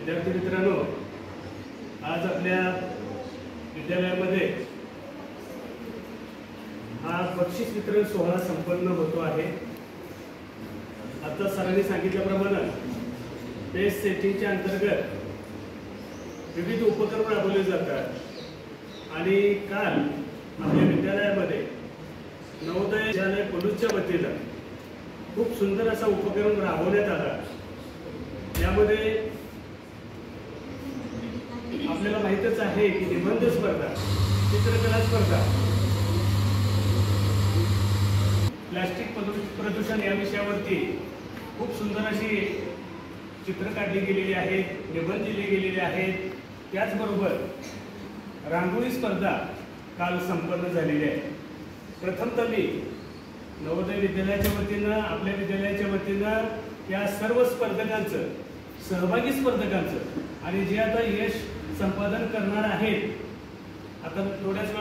विद्यार्थी मित्रांनो, आज आपल्या विद्यालयामध्ये हा बक्षीस वितरण सोहळा संपन्न होतो आहे। आता सरांनी सांगितल्याप्रमाणे बेस सेटिंगच्या अंतर्गत विविध उपक्रम राबवले जातात आणि काल आपल्या विद्यालयामध्ये नवोदय विद्यालय पलूसच्या वतीनं खूप सुंदर असा उपक्रम राबवण्यात आला। यामध्ये आपल्याला माहितच आहे की निबंध स्पर्धा, चित्रकला स्पर्धा, प्लास्टिक प्रदूषण या विषयावरती खूप सुंदर अशी चित्र काढली गेलेली आहेत, निबंध दिले गेलेले आहेत। त्याचबरोबर रांगोळी स्पर्धा काल संपन्न झालेली आहे। प्रथमतः मी नवोदय विद्यालयाच्या वतीनं, आपल्या विद्यालयाच्या वतीनं या सर्व स्पर्धकांचं, सहभागी स्पर्धकांचं आणि जे आता यश संपादन करणार आहेत, आता थोड्याच